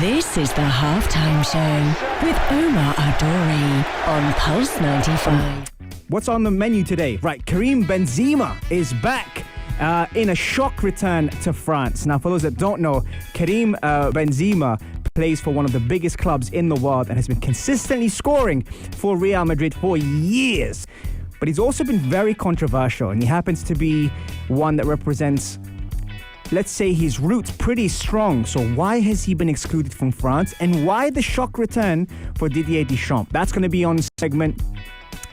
This is the halftime show with Omar Adori on Pulse 95. What's on the menu today? Right, Karim Benzema is back in a shock return to France. Now, for those that don't know, Karim Benzema plays for one of the biggest clubs in the world and has been consistently scoring for Real Madrid for years. But he's also been very controversial, and he happens to be one that represents, let's say, his roots pretty strong. So why has he been excluded from France? And why the shock return for Didier Deschamps? That's going to be on segment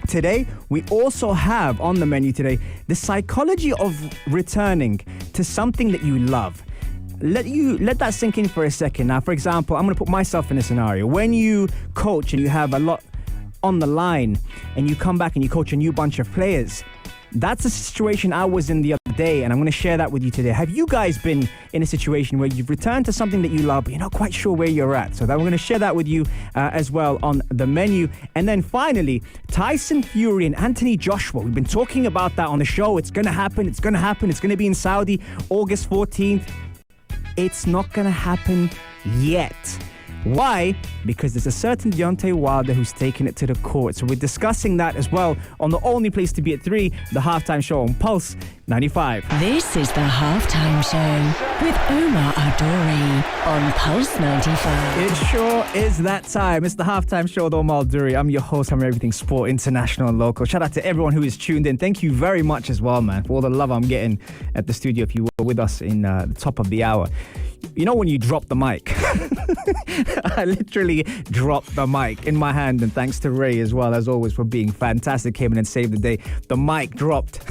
today. We also have on the menu today the psychology of returning to something that you love. Let that sink in for a second. Now, for example, I'm going to put myself in a scenario. When you coach and you have a lot on the line and you come back and you coach a new bunch of players, that's a situation I was in the other day, and I'm going to share that with you today. Have you guys been in a situation where you've returned to something that you love, but you're not quite sure where you're at? So that we're going to share that with you as well on the menu. And then finally, Tyson Fury and Anthony Joshua. We've been talking about that on the show. It's going to happen. It's going to happen. It's going to be in Saudi, August 14th. It's not going to happen yet. Why? Because there's a certain Deontay Wilder who's taken it to the court. So we're discussing that as well on the only place to be at 3, the halftime show on Pulse 95. This is the halftime show with Omar Adori on Pulse 95. It sure is that time. It's the halftime show with Omar Adori. I'm your host. I'm everything sport, international and local. Shout out to everyone who is tuned in. Thank you very much as well, man, for all the love I'm getting at the studio. If you were with us in the top of the hour. You know when you drop the mic? I literally dropped the mic in my hand, and thanks to Ray as well, as always, for being fantastic. Came in and saved the day. The mic dropped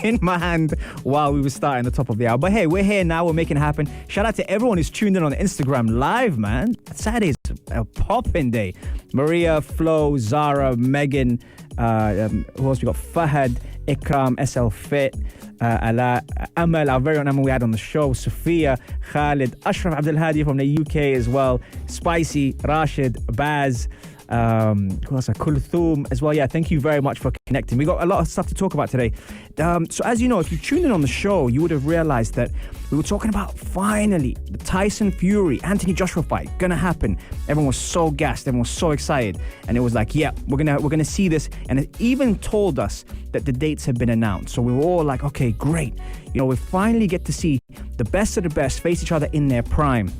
in my hand while we were starting the top of the hour. But hey, we're here now. We're making it happen. Shout out to everyone who's tuned in on Instagram Live, man. Saturday's a popping day. Maria, Flo, Zara, Megan, who else we got? Fahad, Ikram, SL Fit, Ala, Amal, our very own Amal we had on the show, Sophia, Khalid, Ashraf Abdul Hadi from the UK as well, Spicy, Rashid, Baz, who else? Kulthum as well. Yeah, thank you very much for connecting. We got a lot of stuff to talk about today. So as you know, if you tuned in on the show, you would have realized that we were talking about finally the Tyson Fury, Anthony Joshua fight gonna happen. Everyone was so gassed, everyone was so excited, and it was like, yeah, we're gonna see this. And it even told us that the dates had been announced. So we were all like, okay, great. You know, we finally get to see the best of the best face each other in their prime.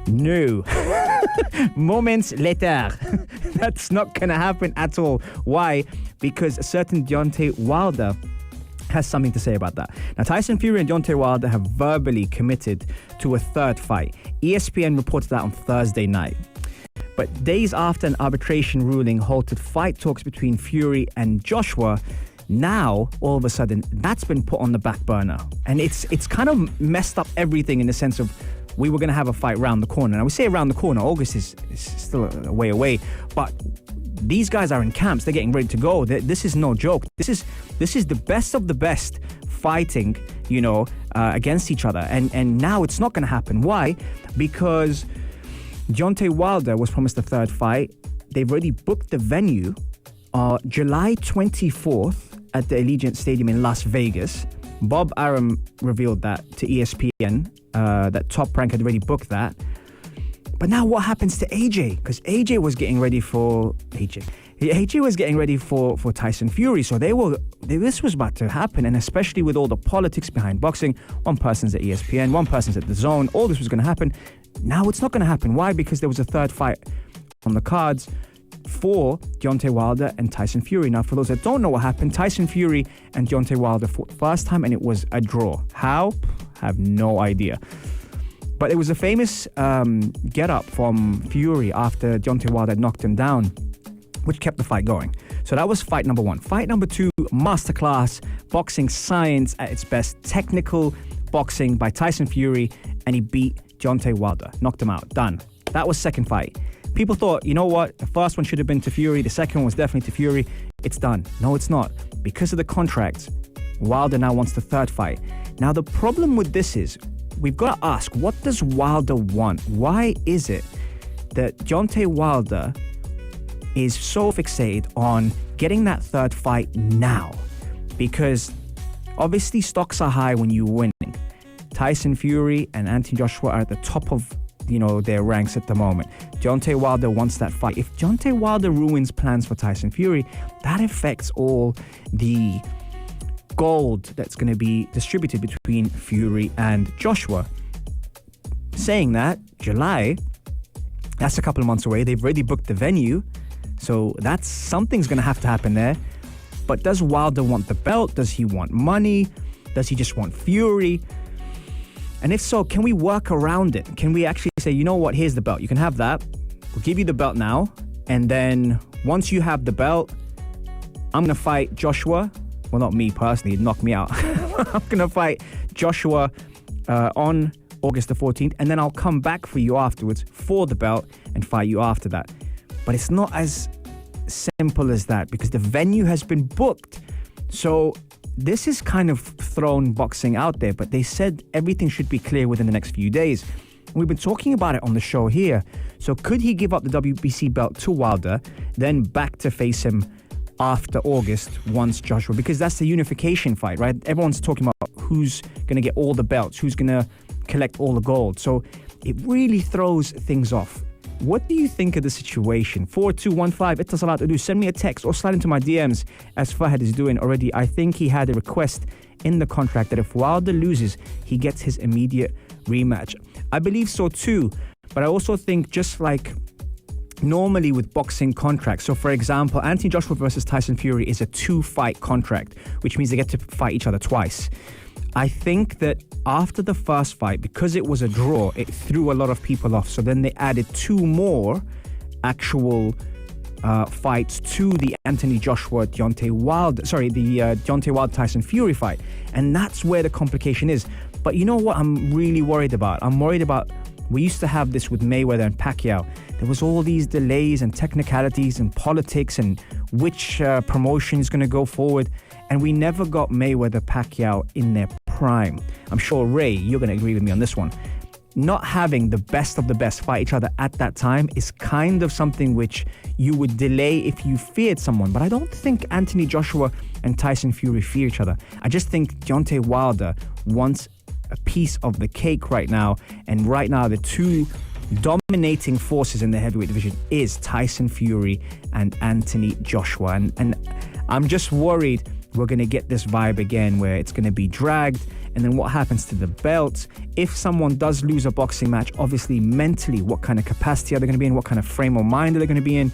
No. Moments later. That's not going to happen at all. Why? Because a certain Deontay Wilder has something to say about that. Now, Tyson Fury and Deontay Wilder have verbally committed to a third fight. ESPN reported that on Thursday night. But days after an arbitration ruling halted fight talks between Fury and Joshua, now, all of a sudden, that's been put on the back burner. And it's kind of messed up everything in the sense of we were going to have a fight round the corner. Now, we say around the corner. August is still a way away. But these guys are in camps. They're getting ready to go. This is no joke. This is the best of the best fighting, you know, against each other. And now it's not going to happen. Why? Because Deontay Wilder was promised a third fight. They've already booked the venue July 24th at the Allegiant Stadium in Las Vegas. Bob Arum revealed that to ESPN, that Top Rank had already booked that. But now what happens to AJ? Because AJ was getting ready for AJ was getting ready for Tyson Fury. So this was about to happen. And especially with all the politics behind boxing, one person's at ESPN, one person's at The Zone, all this was going to happen. Now it's not going to happen. Why? Because there was a third fight on the cards for Deontay Wilder and Tyson Fury. Now, for those that don't know what happened, Tyson Fury and Deontay Wilder fought the first time and it was a draw. How? I have no idea. But it was a famous get-up from Fury after Deontay Wilder knocked him down, which kept the fight going. So that was fight number 1. Fight number 2, masterclass, boxing science at its best, technical boxing by Tyson Fury, and he beat Deontay Wilder, knocked him out, done. That was second fight. People thought, you know what, the first one should have been to Fury, the second one was definitely to Fury. It's done. No, it's not. Because of the contract, Wilder now wants the third fight. Now, the problem with this is, we've got to ask, what does Wilder want? Why is it that Deontay Wilder is so fixated on getting that third fight now? Because obviously stocks are high when you're winning. Tyson Fury and Anthony Joshua are at the top of their ranks at the moment. Deontay Wilder wants that fight. If Deontay Wilder ruins plans for Tyson Fury, that affects all the gold that's going to be distributed between Fury and Joshua. Saying that, July, that's a couple of months away. They've already booked the venue, so something's going to have to happen there. But does Wilder want the belt? Does he want money? Does he just want Fury? And if so, can we work around it? Can we actually say, you know what, here's the belt. You can have that. We'll give you the belt now. And then once you have the belt, I'm going to fight Joshua. Well, not me personally. It'd knock me out. I'm going to fight Joshua on August the 14th. And then I'll come back for you afterwards for the belt and fight you after that. But it's not as simple as that because the venue has been booked. So this is kind of thrown boxing out there, but they said everything should be clear within the next few days. We've been talking about it on the show here. So could he give up the WBC belt to Wilder, then back to face him after August once Joshua, because that's the unification fight, right? Everyone's talking about who's going to get all the belts, who's going to collect all the gold. So it really throws things off. What do you think of the situation? 4215, Ittasalat Udu. Send me a text or slide into my DMs as Fahad is doing already. I think he had a request in the contract that if Wilder loses, he gets his immediate rematch. I believe so too, but I also think just like normally with boxing contracts, so for example, Anthony Joshua versus Tyson Fury is a 2-fight contract, which means they get to fight each other twice. I think that after the first fight, because it was a draw, it threw a lot of people off. So then they added 2 more actual fights to the Deontay Wilder Tyson Fury fight. And that's where the complication is. But you know what I'm really worried about? I'm worried about, we used to have this with Mayweather and Pacquiao. There was all these delays and technicalities and politics and which promotion is going to go forward. And we never got Mayweather-Pacquiao in their prime. I'm sure, Ray, you're going to agree with me on this one. Not having the best of the best fight each other at that time is kind of something which you would delay if you feared someone. But I don't think Anthony Joshua and Tyson Fury fear each other. I just think Deontay Wilder wants a piece of the cake right now. And right now, the two dominating forces in the heavyweight division is Tyson Fury and Anthony Joshua. And I'm just worried we're going to get this vibe again where it's going to be dragged. And then what happens to the belts? If someone does lose a boxing match, obviously mentally, what kind of capacity are they going to be in? What kind of frame of mind are they going to be in?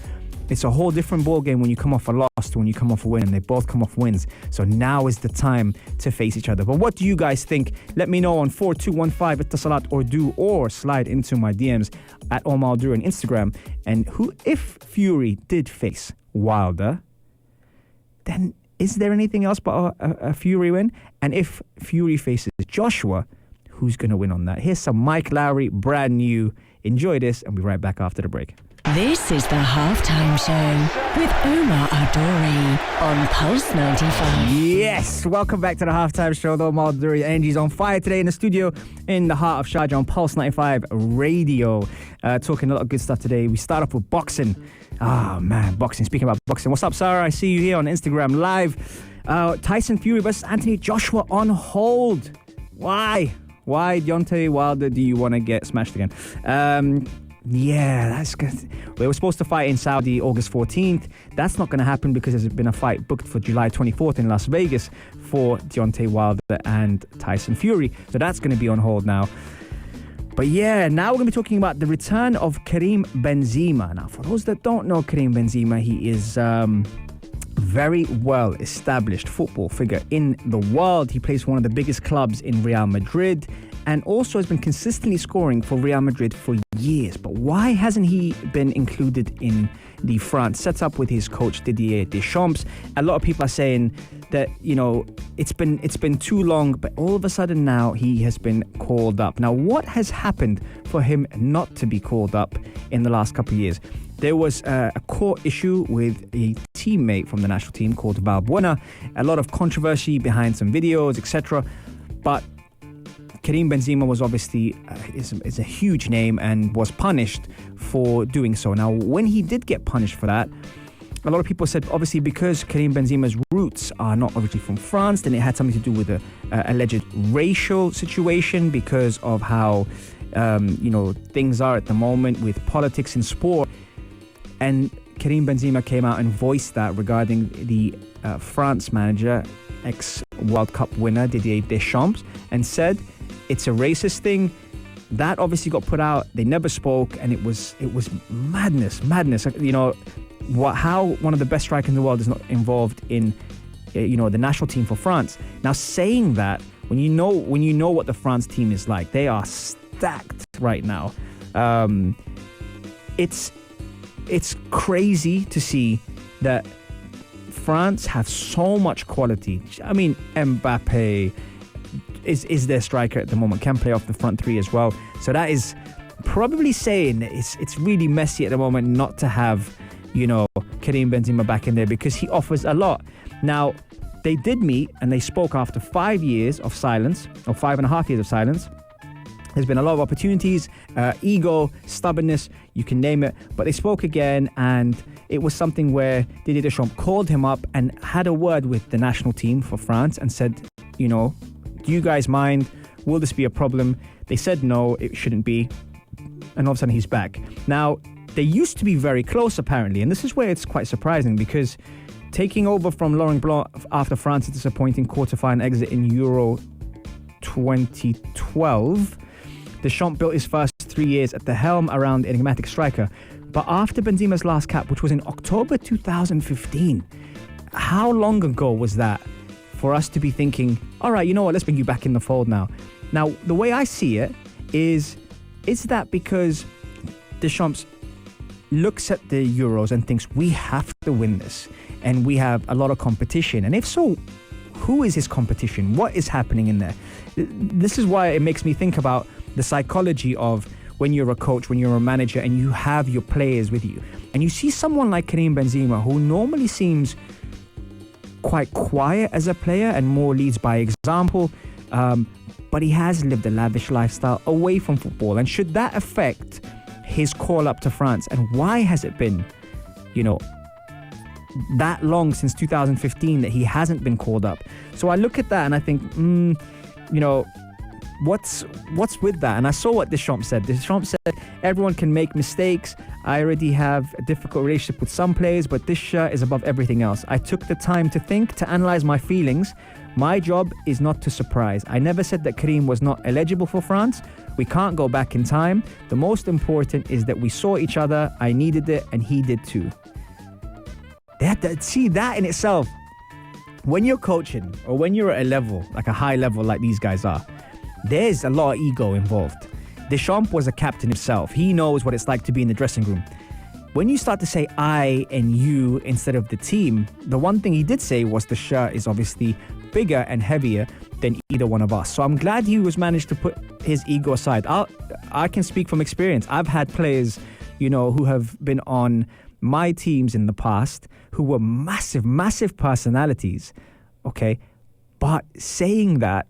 It's a whole different ballgame when you come off a loss to when you come off a win, and they both come off wins. So now is the time to face each other. But what do you guys think? Let me know on 4215 Ittasalat or slide into my DMs at Omar Dur on Instagram. And if Fury did face Wilder, then is there anything else but a Fury win? And if Fury faces Joshua, who's going to win on that? Here's some Mike Lowry, brand new. Enjoy this, and we'll be right back after the break. This is the Halftime Show with Omar Adori on Pulse 95. Yes, welcome back to the Halftime Show. The Omar Adori Angie's on fire today in the studio in the heart of Sharjah on Pulse 95 Radio. Talking a lot of good stuff today. We start off with boxing. Oh man, boxing. Speaking about boxing, what's up, Sarah? I see you here on Instagram Live. Tyson Fury versus Anthony Joshua on hold. Why? Why, Deontay Wilder, do you want to get smashed again? Yeah, that's good. We were supposed to fight in Saudi August 14th. That's not going to happen because there's been a fight booked for July 24th in Las Vegas for Deontay Wilder and Tyson Fury. So that's going to be on hold now. But yeah, now we're going to be talking about the return of Karim Benzema. Now, for those that don't know Karim Benzema, he is very well established football figure in the world. He plays for one of the biggest clubs in Real Madrid and also has been consistently scoring for Real Madrid for years. But why hasn't he been included in the France setup with his coach Didier Deschamps? A lot of people are saying that, you know, it's been too long, but all of a sudden now he has been called up. Now, what has happened for him not to be called up in the last couple of years? There was a court issue with a teammate from the national team called Valbuena. A lot of controversy behind some videos, etc. But Karim Benzema was obviously is a huge name and was punished for doing so. Now, when he did get punished for that, a lot of people said, obviously, because Karim Benzema's roots are not obviously from France, then it had something to do with the alleged racial situation because of how things are at the moment with politics in sport. And Karim Benzema came out and voiced that regarding the France manager, ex-World Cup winner Didier Deschamps, and said it's a racist thing. That obviously got put out. They never spoke, and it was madness. How one of the best strikers in the world is not involved in the national team for France. Now, saying that, when you know what the France team is like, they are stacked right now. It's crazy to see that France have so much quality. I mean, Mbappe is their striker at the moment, can play off the front three as well. So that is probably saying it's really messy at the moment not to have, Karim Benzema back in there, because he offers a lot. Now, they did meet and they spoke after 5 years of silence, or 5.5 years of silence. There's been a lot of opportunities, ego, stubbornness, you can name it. But they spoke again, and it was something where Didier Deschamps called him up and had a word with the national team for France and said, do you guys mind? Will this be a problem? They said no, it shouldn't be. And all of a sudden he's back. Now, they used to be very close apparently, and this is where it's quite surprising, because taking over from Laurent Blanc after France's disappointing quarterfinal exit in Euro 2012, Deschamps built his first 3 years at the helm around the enigmatic striker. But after Benzema's last cap, which was in October 2015, how long ago was that for us to be thinking, all right, you know what, let's bring you back in the fold now? Now, the way I see it is that because Deschamps looks at the Euros and thinks we have to win this and we have a lot of competition? And if so, who is his competition? What is happening in there? This is why it makes me think about the psychology of when you're a coach, when you're a manager, and you have your players with you. And you see someone like Karim Benzema, who normally seems quite quiet as a player and more leads by example, but he has lived a lavish lifestyle away from football. And should that affect his call up to France? And why has it been, that long since 2015 that he hasn't been called up? So I look at that and I think, what's with that? And I saw what Deschamps said. Deschamps said, everyone can make mistakes. I already have a difficult relationship with some players, but this shirt is above everything else. I took the time to think, to analyze my feelings. My job is not to surprise. I never said that Karim was not eligible for France. We can't go back in time. The most important is that we saw each other. I needed it and he did too. See, that in itself, when you're coaching or when you're at a level, like a high level like these guys are, there's a lot of ego involved. Deschamps was a captain himself. He knows what it's like to be in the dressing room. When you start to say I and you instead of the team, the one thing he did say was the shirt is obviously bigger and heavier than either one of us. So I'm glad he was managed to put his ego aside. I can speak from experience. I've had players, who have been on my teams in the past who were massive, massive personalities. Okay. But saying that,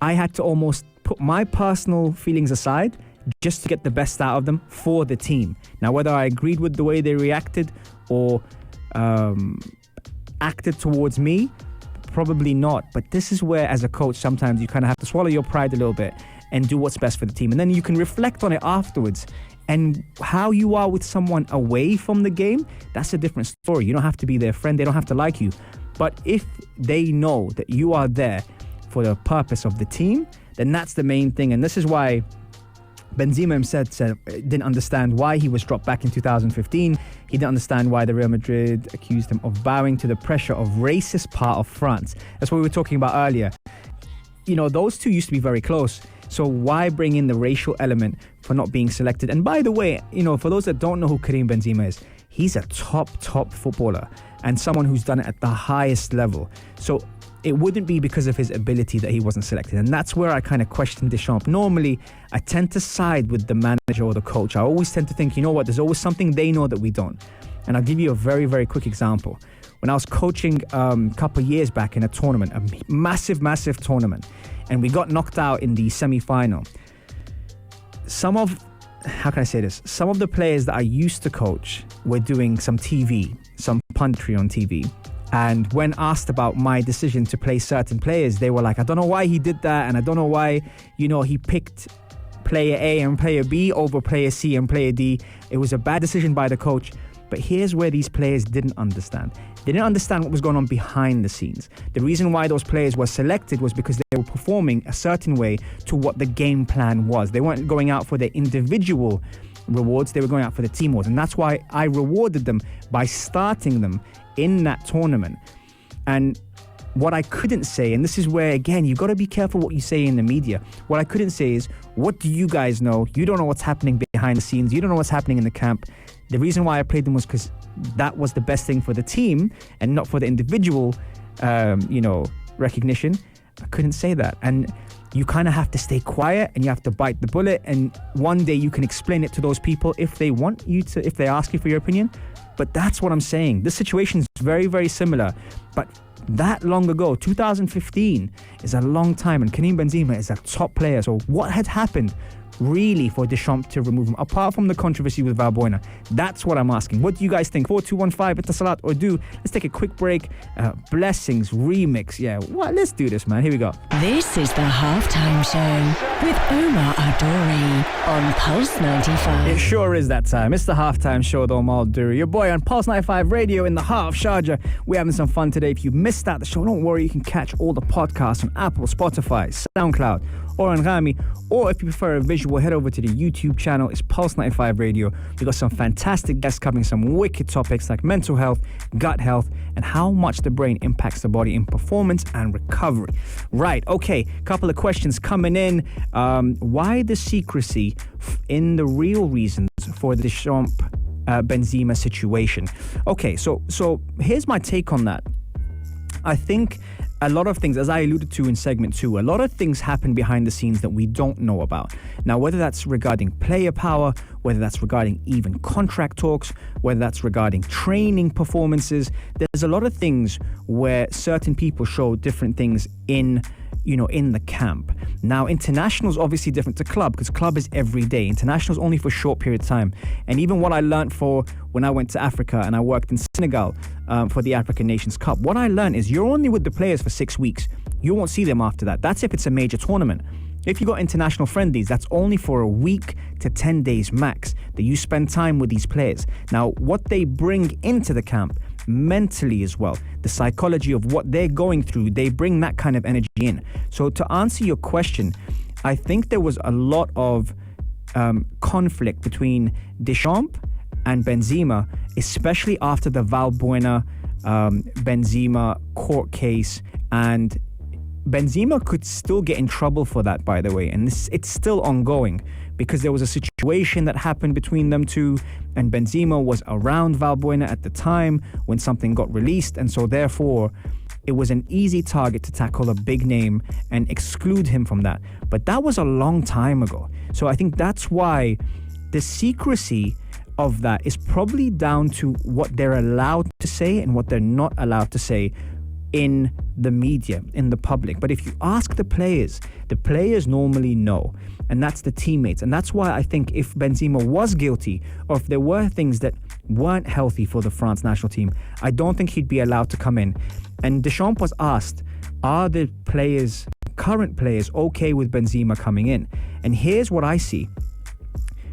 I had to almost put my personal feelings aside just to get the best out of them for the team. Now, whether I agreed with the way they reacted or acted towards me, probably not. But this is where, as a coach, sometimes you kind of have to swallow your pride a little bit and do what's best for the team. And then you can reflect on it afterwards. And how you are with someone away from the game, that's a different story. You don't have to be their friend. They don't have to like you. But if they know that you are there for the purpose of the team, then that's the main thing. And this is why Benzema himself said didn't understand why he was dropped back in 2015. He didn't understand why the Real Madrid accused him of bowing to the pressure of racist part of France. That's what we were talking about earlier. Those two used to be very close. So why bring in the racial element for not being selected? And by the way, for those that don't know who Karim Benzema is, he's a top footballer and someone who's done it at the highest level. So it wouldn't be because of his ability that he wasn't selected. And that's where I kind of question Deschamps. Normally, I tend to side with the manager or the coach. I always tend to think, there's always something they know that we don't. And I'll give you a very, very quick example. When I was coaching a couple of years back in a tournament, a massive, massive tournament, and we got knocked out in the semi-final, some of the players that I used to coach were doing some punditry on TV. And when asked about my decision to play certain players, they were like, I don't know why he did that. And I don't know why, he picked player A and player B over player C and player D. It was a bad decision by the coach. But here's where these players didn't understand. They didn't understand what was going on behind the scenes. The reason why those players were selected was because they were performing a certain way to what the game plan was. They weren't going out for their individual rewards, they were going out for the team awards. And that's why I rewarded them by starting them in that tournament. And what I couldn't say, and this is where, again, you've got to be careful what you say in the media. What I couldn't say is, what do you guys know? You don't know what's happening behind the scenes. You don't know what's happening in the camp. The reason why I played them was because that was the best thing for the team and not for the individual, recognition. I couldn't say that. And you kind of have to stay quiet and you have to bite the bullet. And one day you can explain it to those people if they want you to, if they ask you for your opinion. But that's what I'm saying. This situation is very, very similar. But that long ago, 2015 is a long time, and Karim Benzema is a top player. So what had happened really for Deschamps to remove him, apart from the controversy with Valbuena? That's what I'm asking. What do you guys think? 4215 Itasalat or do. Let's take a quick break. Blessings remix. Yeah, what? Let's do this, man. Here we go. This is the halftime show with Omar Adori on Pulse 95. It sure is that time. It's the halftime show with Omar Adori, your boy on Pulse 95 Radio in the heart of Sharjah. We're having some fun today. If you missed out the show, don't worry. You can catch all the podcasts on Apple, Spotify, SoundCloud, or on Rami. Or if you prefer a visual, head over to the YouTube channel. It's Pulse 95 Radio. We got some fantastic guests covering some wicked topics like mental health, gut health, and how much the brain impacts the body in performance and recovery. Right, okay, couple of questions coming in. Why the secrecy in the real reasons for the Deschamps Benzema situation? Okay, so here's my take on that. I think a lot of things, as I alluded to in segment 2, a lot of things happen behind the scenes that we don't know about. Now, whether that's regarding player power, whether that's regarding even contract talks, whether that's regarding training performances, there's a lot of things where certain people show different things in the camp. Now, international's obviously different to club because club is every day. International's only for a short period of time. And even what I learned for when I went to Africa and I worked in Senegal for the African Nations Cup, what I learned is you're only with the players for 6 weeks. You won't see them after that. That's if it's a major tournament. If you got international friendlies, that's only for a week to 10 days max that you spend time with these players. Now, what they bring into the camp mentally as well, the psychology of what they're going through, they bring that kind of energy in. So to answer your question, I think there was a lot of conflict between Deschamps and Benzema, especially after the Valbuena Benzema court case. And Benzema could still get in trouble for that, by the way, and it's still ongoing because there was a situation that happened between them two, and Benzema was around Valbuena at the time when something got released, and so therefore it was an easy target to tackle a big name and exclude him from that. But that was a long time ago. So I think that's why the secrecy of that is probably down to what they're allowed to say and what they're not allowed to say in the media, in the public. But if you ask the players normally know, and that's the teammates. And that's why I think if Benzema was guilty, or if there were things that weren't healthy for the France national team, I don't think he'd be allowed to come in. And Deschamps was asked, are the players, current players, okay with Benzema coming in? And here's what I see.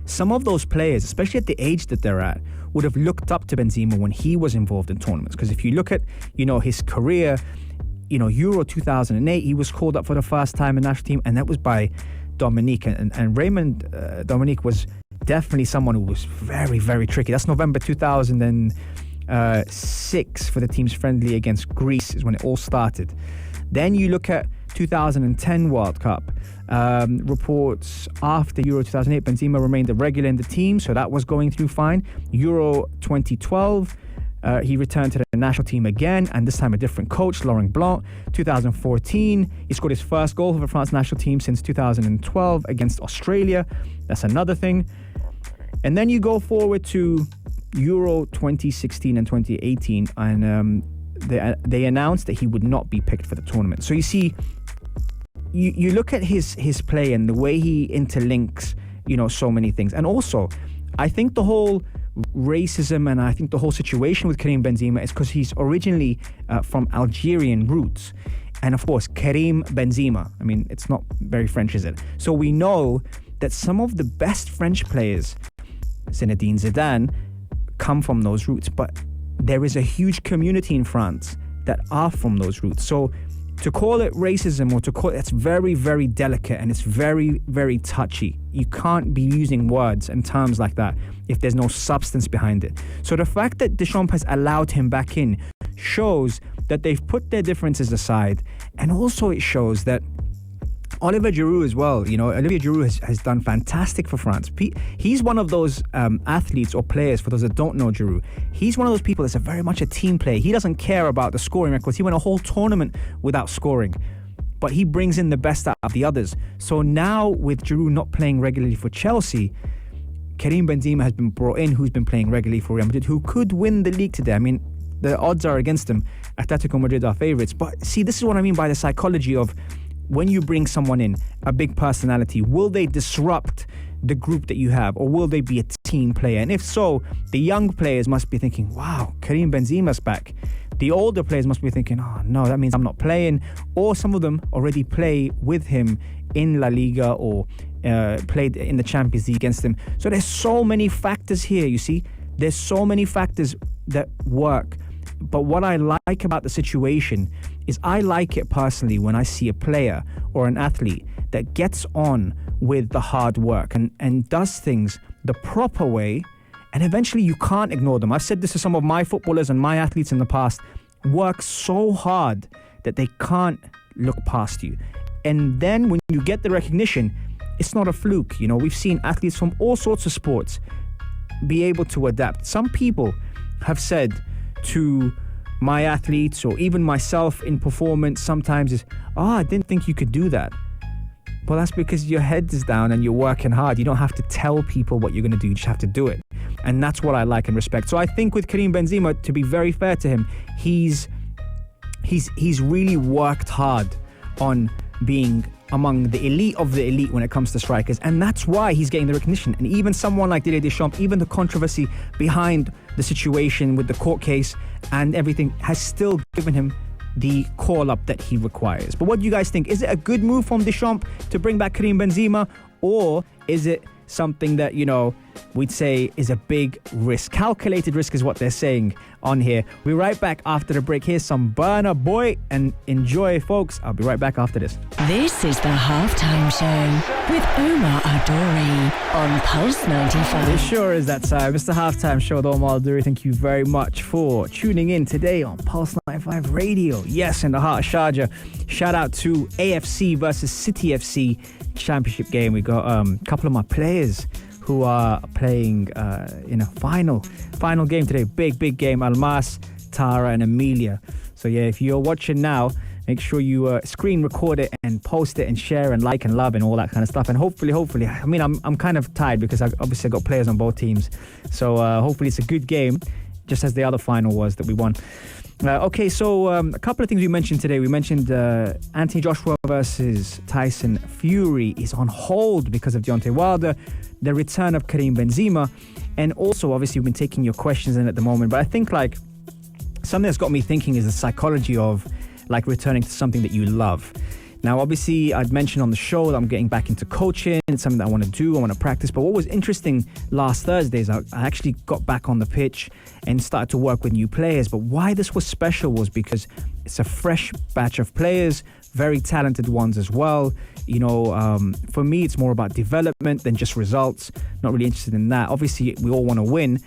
Some of those players, especially at the age that they're at, would have looked up to Benzema when he was involved in tournaments. Because if you look at, his career, Euro 2008, he was called up for the first time in the national team, and that was by Dominique. And Raymond Dominique was definitely someone who was very, very tricky. That's November 2006 for the team's friendly against Greece is when it all started. Then you look at 2010 World Cup. Reports after Euro 2008, Benzema remained a regular in the team, so that was going through fine. Euro 2012, he returned to the national team again, and this time a different coach, Laurent Blanc. 2014, he scored his first goal for the France national team since 2012 against Australia. That's another thing. And then you go forward to Euro 2016 and 2018, and they announced that he would not be picked for the tournament. So you see, you look at his play and the way he interlinks, so many things. And also, I think the whole racism and I think the whole situation with Karim Benzema is because he's originally from Algerian roots. And of course, Karim Benzema, I mean, it's not very French, is it? So we know that some of the best French players, Zinedine Zidane, come from those roots. But there is a huge community in France that are from those roots. So to call it racism, or to call it, it's very, very delicate, and it's very, very touchy. You can't be using words and terms like that if there's no substance behind it. So the fact that Deschamps has allowed him back in shows that they've put their differences aside, and also it shows that Olivier Giroud as well. Olivier Giroud has done fantastic for France. He's one of those athletes or players, for those that don't know Giroud, he's one of those people that's very much a team player. He doesn't care about the scoring records. He went a whole tournament without scoring, but he brings in the best out of the others. So now with Giroud not playing regularly for Chelsea, Karim Benzema has been brought in, who's been playing regularly for Real Madrid, who could win the league today. I mean, the odds are against them. Atletico Madrid are favourites. But see, this is what I mean by the psychology of when you bring someone in, a big personality, will they disrupt the group that you have, or will they be a team player? And if so, the young players must be thinking, wow, Karim Benzema's back. The older players must be thinking, oh no, that means I'm not playing. Or some of them already play with him in La Liga, or played in the Champions League against him. So there's so many factors here, you see. There's so many factors that work. But what I like about the situation is I like it personally when I see a player or an athlete that gets on with the hard work and does things the proper way, and eventually you can't ignore them. I've said this to some of my footballers and my athletes in the past, work so hard that they can't look past you. And then when you get the recognition, it's not a fluke. We've seen athletes from all sorts of sports be able to adapt. Some people have said to my athletes, or even myself in performance sometimes, is, I didn't think you could do that. Well, that's because your head is down and you're working hard. You don't have to tell people what you're going to do. You just have to do it. And that's what I like and respect. So I think with Karim Benzema, to be very fair to him, he's really worked hard on being among the elite of the elite when it comes to strikers, and that's why he's getting the recognition. And even someone like Didier Deschamps, even the controversy behind the situation with the court case and everything, has still given him the call-up that he requires. But what do you guys think? Is it a good move from Deschamps to bring back Karim Benzema, or is it something that, we'd say is a big risk? Calculated risk is what they're saying on here. We'll be right back after the break. Here's some Burna Boy, and enjoy, folks. I'll be right back after this. This is the Halftime Show with Omar Adori on Pulse 95. It sure is that time. It's the Halftime Show with Omar Adori. Thank you very much for tuning in today on Pulse 95 Radio. Yes, in the heart of Sharjah. Shout out to AFC versus City FC championship game. We got a couple of my players who are playing in a final game today. Big game. Almas, Tara and Amelia. So yeah, if you're watching now, make sure you screen record it and post it and share and like and love and all that kind of stuff. And hopefully, I mean, I'm kind of tired because I obviously got players on both teams. So hopefully it's a good game, just as the other final was that we won. Okay, so a couple of things we mentioned today. We mentioned Anthony Joshua versus Tyson Fury is on hold because of Deontay Wilder, the return of Karim Benzema, and also obviously we've been taking your questions in at the moment. But I think like something that's got me thinking is the psychology of like returning to something that you love. Now, obviously, I'd mentioned on the show that I'm getting back into coaching. It's something that I want to do, I want to practice. But what was interesting last Thursday is I actually got back on the pitch and started to work with new players. But why this was special was because it's a fresh batch of players, very talented ones as well. For me, it's more about development than just results. Not really interested in that. Obviously, we all want to win,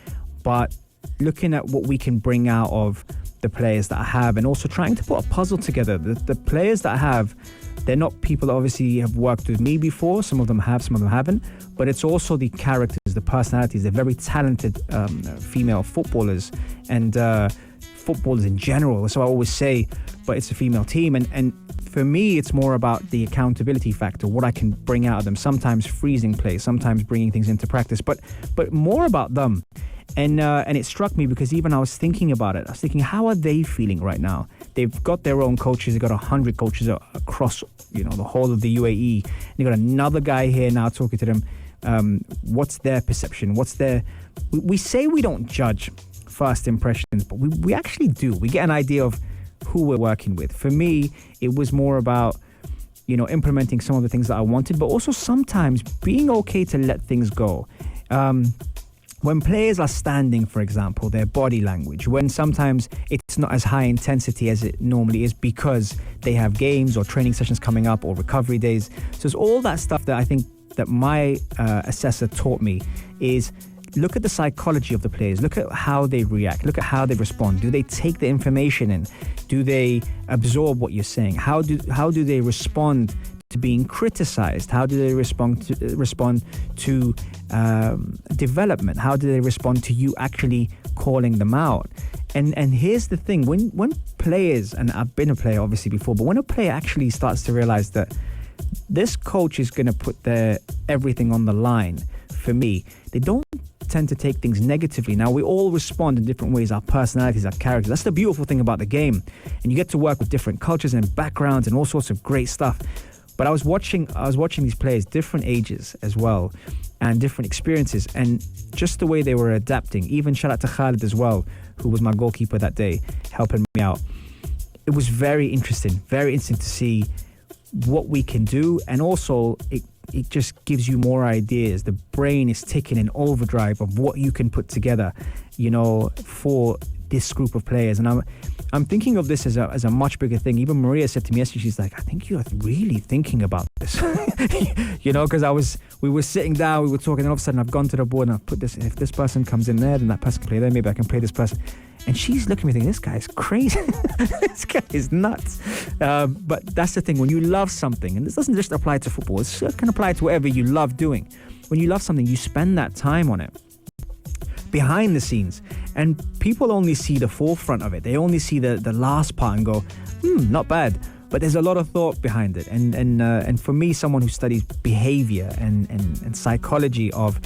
but looking at what we can bring out of the players that I have, and also trying to put a puzzle together. The players that I have, they're not people that obviously have worked with me before. Some of them have, some of them haven't. But it's also the characters, the personalities. They're very talented female footballers and footballers in general. So I always say, but it's a female team. And for me, it's more about the accountability factor, what I can bring out of them. Sometimes freezing play, sometimes bringing things into practice, but more about them. And it struck me because even I was thinking about it. I was thinking, how are they feeling right now? They've got their own coaches. They've got 100 coaches across, the whole of the UAE. They've got another guy here now talking to them. What's their perception? We say we don't judge first impressions, but we actually do. We get an idea of who we're working with. For me, it was more about implementing some of the things that I wanted, but also sometimes being okay to let things go. When players are standing, for example, their body language, when sometimes it's not as high intensity as it normally is because they have games or training sessions coming up or recovery days. So it's all that stuff that I think that my assessor taught me is look at the psychology of the players, look at how they react, look at how they respond. Do they take the information in? Do they absorb what you're saying? How do they respond to being criticized? How do they respond to development? How do they respond to you actually calling them out? And here's the thing, when players, and I've been a player obviously before, but when a player actually starts to realize that this coach is going to put their everything on the line for me, they don't tend to take things negatively. Now, we all respond in different ways, our personalities, our characters. That's the beautiful thing about the game. And you get to work with different cultures and backgrounds and all sorts of great stuff. But I was watching these players, different ages as well, and different experiences, and just the way they were adapting. Even shout out to Khalid as well, who was my goalkeeper that day, helping me out. It was very interesting to see what we can do, and also it just gives you more ideas. The brain is ticking in overdrive of what you can put together, for this group of players. And I'm thinking of this as a much bigger thing. Even Maria said to me yesterday, she's like, I think you're really thinking about this, because we were sitting down, we were talking, and all of a sudden I've gone to the board and I've put this, if this person comes in there, then that person can play there, maybe I can play this person. And she's looking at me thinking, this guy's crazy. This guy is nuts. But that's the thing, when you love something, and this doesn't just apply to football, it can apply to whatever you love doing. When you love something, you spend that time on it, behind the scenes, and people only see the forefront of it. They only see the last part and go, not bad. But there's a lot of thought behind it. And for me, someone who studies behavior and psychology of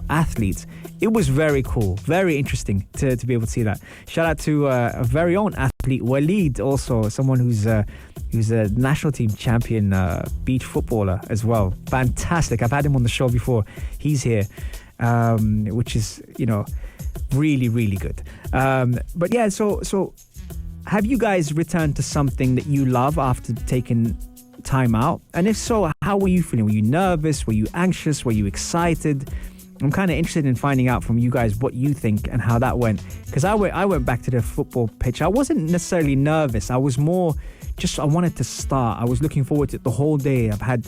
athletes, it was very cool, very interesting to be able to see that. Shout out to a very own athlete, Waleed, also someone who's a national team champion beach footballer as well. Fantastic. I've had him on the show before. He's here, which is really, really good. But yeah, so have you guys returned to something that you love after taking time out? And if so, how were you feeling? Were you nervous? Were you anxious? Were you excited? I'm kind of interested in finding out from you guys what you think and how that went. Because I went back to the football pitch. I wasn't necessarily nervous. I was more just, I wanted to start. I was looking forward to it the whole day. I've had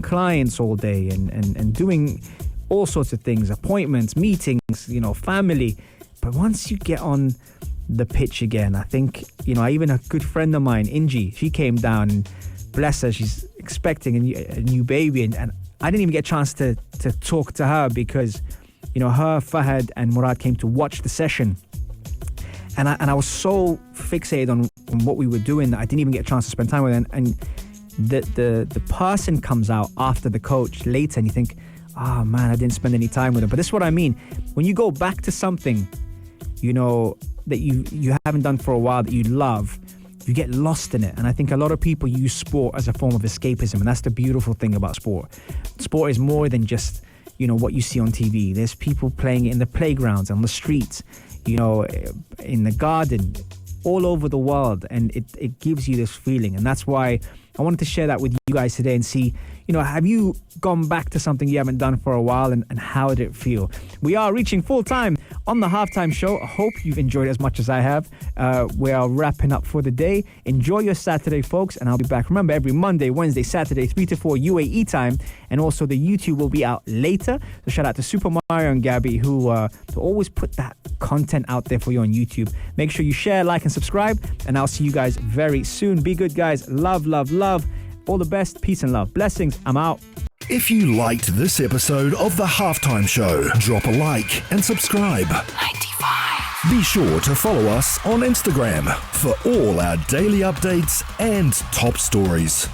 clients all day and doing all sorts of things, appointments, meetings, family. But once you get on the pitch again, I think, even a good friend of mine, Inji, she came down, and bless her, she's expecting a new baby, and I didn't even get a chance to talk to her because, her, Fahad and Murad came to watch the session. And I was so fixated on what we were doing that I didn't even get a chance to spend time with her. And the person comes out after the coach later, and you think, oh man, I didn't spend any time with her. But this is what I mean. When you go back to something, that you haven't done for a while that you love, you get lost in it. And I think a lot of people use sport as a form of escapism, and that's the beautiful thing about sport. Sport is more than just what you see on TV. There's people playing it in the playgrounds, on the streets, in the garden, all over the world, and it gives you this feeling. And that's why I wanted to share that with you guys today and see, have you gone back to something you haven't done for a while, and how did it feel? We are reaching full time on the halftime show. I hope you've enjoyed it as much as I have. We are wrapping up for the day. Enjoy your Saturday, folks, and I'll be back. Remember, every Monday, Wednesday, Saturday, 3 to 4 UAE time, and also the YouTube will be out later. So shout out to Super Mario and Gabby, who always put that content out there for you on YouTube. Make sure you share, like, and subscribe, and I'll see you guys very soon. Be good, guys. Love, love, love. All the best. Peace and love. Blessings. I'm out. If you liked this episode of The Halftime Show, drop a like and subscribe. 95. Be sure to follow us on Instagram for all our daily updates and top stories.